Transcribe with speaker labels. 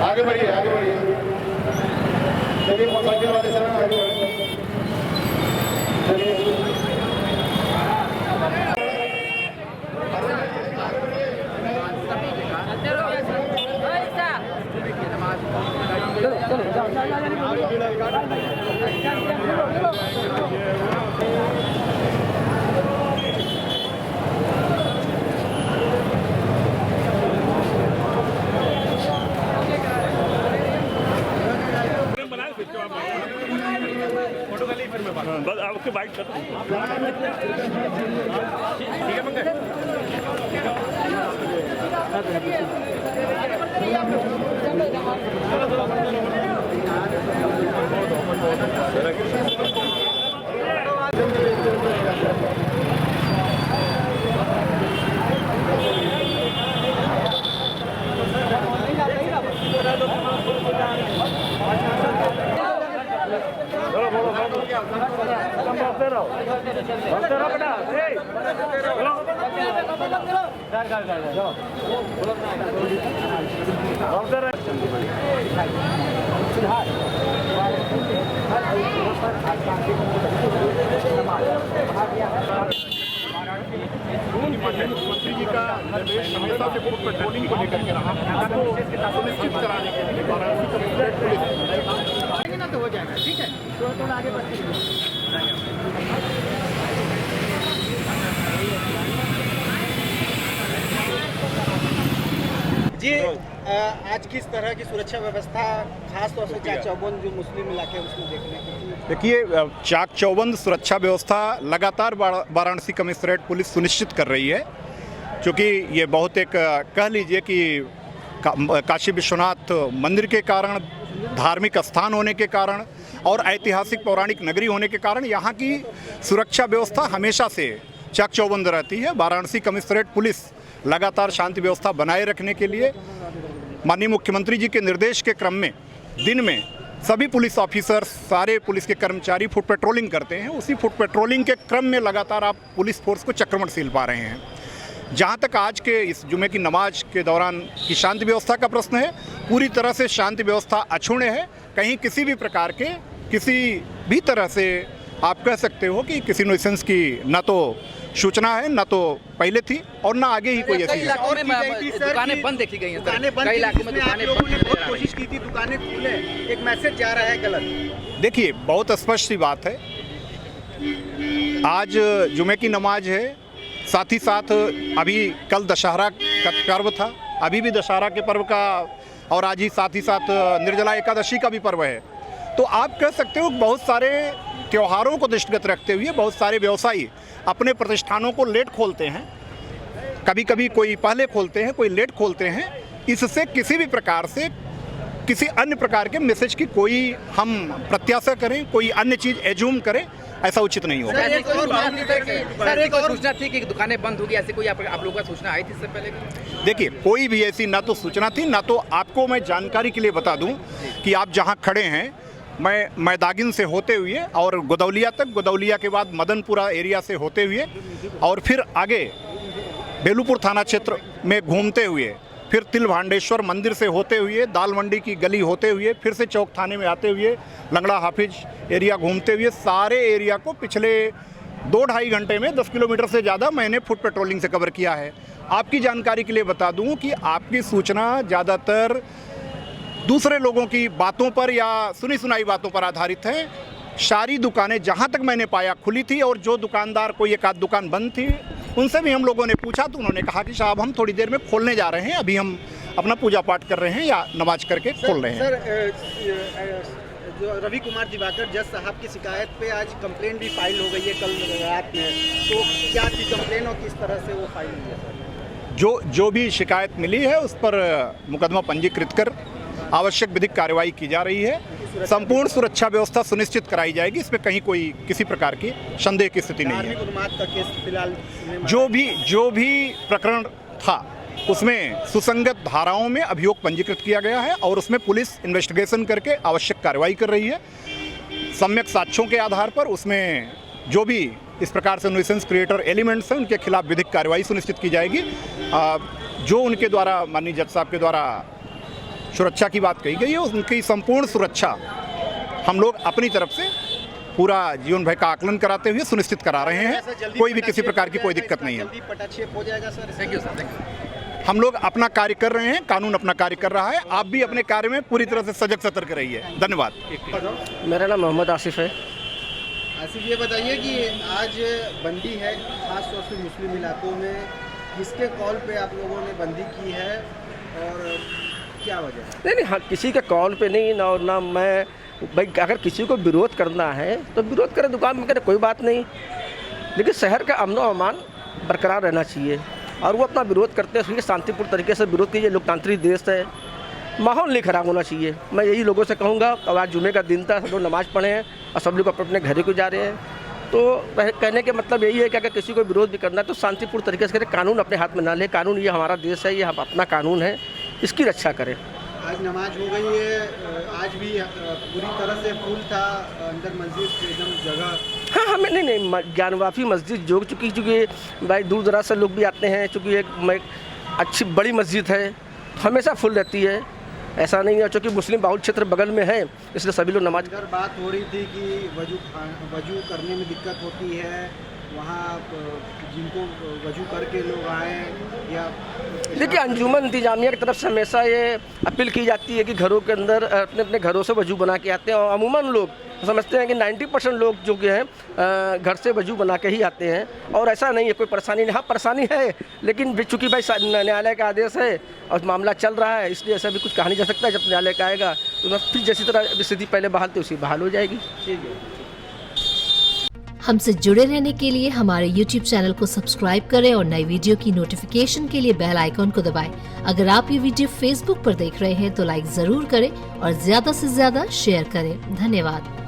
Speaker 1: आगे बढ़िए, आगे बढ़िए। चलिए मोटरसाइकिल वाले सर आगे बढ़िए। चलिए
Speaker 2: बस आपके बाइक कर
Speaker 1: मुख्यमंत्री जी का निर्देश हमेशा से फुट पेट्रोलिंग को लेकर के रहा सुनिश्चित कराने के लिए वाराणसी पुलिस ना तो हो जाएगा। ठीक है, थोड़ा आगे बढ़ते
Speaker 3: जी। आज किस तरह की सुरक्षा व्यवस्था खास तौर से चाक चौबंद जो मुस्लिम इलाके हैं उसमें देखने को?
Speaker 4: देखिए, चाक चौबंद सुरक्षा व्यवस्था लगातार वाराणसी कमिश्नरेट पुलिस सुनिश्चित कर रही है, क्योंकि ये बहुत एक कह लीजिए कि काशी विश्वनाथ मंदिर के कारण, धार्मिक स्थान होने के कारण और ऐतिहासिक पौराणिक नगरी होने के कारण यहाँ की सुरक्षा व्यवस्था हमेशा से चाक चौबंद रहती है। वाराणसी कमिश्नरेट पुलिस लगातार शांति व्यवस्था बनाए रखने के लिए माननीय मुख्यमंत्री जी के निर्देश के क्रम में दिन में सभी पुलिस ऑफिसर, सारे पुलिस के कर्मचारी फुट पेट्रोलिंग करते हैं। उसी फुट पेट्रोलिंग के क्रम में लगातार आप पुलिस फोर्स को चक्रमणशील पा रहे हैं। जहाँ तक आज के इस जुमे की नमाज के दौरान की शांति व्यवस्था का प्रश्न है, पूरी तरह से शांति व्यवस्था अक्षुण्ण है। कहीं किसी भी प्रकार के किसी भी तरह से आप कह सकते हो कि किसी न्यूसेंस की न तो सूचना है, न तो पहले थी और न आगे ही कोई ऐसी
Speaker 3: दुकानें बंद देखी गई हैं। कई इलाकों में दुकानें बंद बहुत कोशिश की थी दुकानें खुले, एक मैसेज जा रहा है गलत।
Speaker 4: देखिए, बहुत स्पष्ट सी बात है, आज जुमे की नमाज है, साथ ही साथ अभी कल दशहरा का पर्व था, अभी भी दशहरा के पर्व का, और आज ही साथ निर्जला एकादशी का भी पर्व है। तो आप कह सकते हो बहुत सारे त्योहारों को दृष्टिगत रखते हुए बहुत सारे व्यवसायी अपने प्रतिष्ठानों को लेट खोलते हैं। कभी कभी कोई पहले खोलते हैं, कोई लेट खोलते हैं। इससे किसी भी प्रकार से किसी अन्य प्रकार के मैसेज की कोई हम प्रत्याशा करें, कोई अन्य चीज़ एज्यूम करें, ऐसा उचित नहीं होगा।
Speaker 3: सर, एक और सूचना थी कि दुकानें बंद होगी, ऐसे कोई आप लोगों का सूचना आई थी इससे पहले?
Speaker 4: देखिए, कोई भी ऐसी ना तो सूचना थी, ना तो आपको मैं जानकारी के लिए बता दूं कि आप जहां खड़े हैं, मैं मैदागिन से होते हुए और गोदौलिया तक, गोदौलिया के बाद मदनपुरा एरिया से होते हुए और फिर आगे बेलूपुर थाना क्षेत्र में घूमते हुए, फिर तिलभांडेश्वर मंदिर से होते हुए, दाल मंडी की गली होते हुए, फिर से चौक थाने में आते हुए, लंगड़ा हाफिज एरिया घूमते हुए, सारे एरिया को पिछले 2-2.5 घंटे में 10 किलोमीटर से ज़्यादा मैंने फुट पेट्रोलिंग से कवर किया है। आपकी जानकारी के लिए बता दूं कि आपकी सूचना ज़्यादातर दूसरे लोगों की बातों पर या सुनी सुनाई बातों पर आधारित है। सारी दुकानें जहां तक मैंने पाया खुली थी, और जो दुकानदार कोई एक आध दुकान बंद थी उनसे भी हम लोगों ने पूछा तो उन्होंने कहा कि साहब हम थोड़ी देर में खोलने जा रहे हैं, अभी हम अपना पूजा पाठ कर रहे हैं या नमाज करके खोल रहे हैं।
Speaker 3: सर, जो रवि कुमार दिवाकर जज साहब की शिकायत पे आज कंप्लेन भी फाइल हो गई है कल रात में, तो क्या थी कंप्लेन और किस तरह से वो फाइल हुई है? सर,
Speaker 4: जो भी शिकायत मिली है उस पर मुकदमा पंजीकृत कर आवश्यक विधिक कार्रवाई की जा रही है। संपूर्ण सुरक्षा व्यवस्था सुनिश्चित कराई जाएगी, इसमें कहीं कोई किसी प्रकार की संदेह की स्थिति नहीं है।
Speaker 3: उन्माद का केस फिलहाल
Speaker 4: जो भी प्रकरण था उसमें सुसंगत धाराओं में अभियोग पंजीकृत किया गया है और उसमें पुलिस इन्वेस्टिगेशन करके आवश्यक कार्रवाई कर रही है। सम्यक साक्ष्यों के आधार पर उसमें जो भी इस प्रकार से न्यूसेंस क्रिएटर एलिमेंट्स हैं उनके खिलाफ विधिक कार्रवाई सुनिश्चित की जाएगी। जो उनके द्वारा माननीय जज साहब के द्वारा सुरक्षा की बात कही गई है, उनकी संपूर्ण सुरक्षा हम लोग अपनी तरफ से पूरा जीवन भय का आकलन कराते हुए सुनिश्चित करा रहे हैं। कोई भी किसी प्रकार की कोई दिक्कत नहीं है।
Speaker 3: जल्दी पटाक्षेप हो जाएगा sir? Thank you sir, thank you.
Speaker 4: हम लोग अपना कार्य कर रहे हैं, कानून अपना कार्य कर रहा है। आप भी अपने कार्य में पूरी तरह से सजग सतर्क रहिए। धन्यवाद।
Speaker 5: मेरा नाम मोहम्मद आसिफ है।
Speaker 3: आसिफ, ये बताइए कि आज बंदी है खास तौर से मुस्लिम इलाकों में, किसके कॉल पे आप लोगों ने बंदी की है और क्या वजह?
Speaker 5: नहीं, हाँ, किसी के कॉल पे नहीं, ना मैं भाई, अगर किसी को विरोध करना है तो विरोध करे, दुकान में करे, कोई बात नहीं, लेकिन शहर का अमन और अमान बरकरार रहना चाहिए और वो अपना विरोध करते हैं शांतिपूर्ण तरीके से विरोध कीजिए। लोकतांत्रिक देश है, माहौल नहीं खराब होना चाहिए। मैं यही लोगों से कहूँगा। अब आज जुमे का दिन था, सब लोग नमाज़ पढ़े हैं और सब लोग अपने घरों को जा रहे हैं, तो कहने के मतलब यही है कि अगर किसी को विरोध भी करना है तो शांतिपूर्ण तरीके से करें, कानून अपने हाथ में ना ले। कानून, ये हमारा देश है, ये हम अपना कानून है, इसकी रक्षा करें।
Speaker 3: आज नमाज हो गई है, आज भी पूरी तरह से फुल था अंदर मस्जिद एकदम जगह।
Speaker 5: हाँ, हमें नहीं, ज्ञानवापी मस्जिद जो चूँकि भाई दूर दराज से लोग भी आते हैं, चूँकि एक अच्छी बड़ी मस्जिद है, हमेशा फुल रहती है, ऐसा नहीं है। चूँकि मुस्लिम बाहुल क्षेत्र बगल में है, इसलिए सभी लोग नमाज।
Speaker 3: इधर बात हो रही थी कि वजू करने में दिक्कत होती है, वहाँ जिनको वजू करके लोग आए या।
Speaker 5: देखिए, अंजुमन इंतजामिया की तरफ से हमेशा ये अपील की जाती है कि घरों के अंदर अपने अपने घरों से वजू बना के आते हैं, और अमूमन लोग समझते हैं कि 90% लोग जो कि हैं घर से वजू बना के ही आते हैं, और ऐसा नहीं है, कोई परेशानी नहीं। हाँ, परेशानी है, लेकिन चूँकि भाई न्यायालय का आदेश है और मामला चल रहा है, इसलिए ऐसा भी कुछ कहा नहीं जा सकता। जब न्यायालय का आएगा तो फिर जैसी तरह स्थिति पहले बहाल थी उसी बहाल हो जाएगी।
Speaker 3: ठीक है।
Speaker 6: हमसे जुड़े रहने के लिए हमारे YouTube चैनल को सब्सक्राइब करें और नई वीडियो की नोटिफिकेशन के लिए बेल आइकॉन को दबाएं। अगर आप ये वीडियो Facebook पर देख रहे हैं तो लाइक जरूर करें और ज्यादा से ज्यादा शेयर करें। धन्यवाद।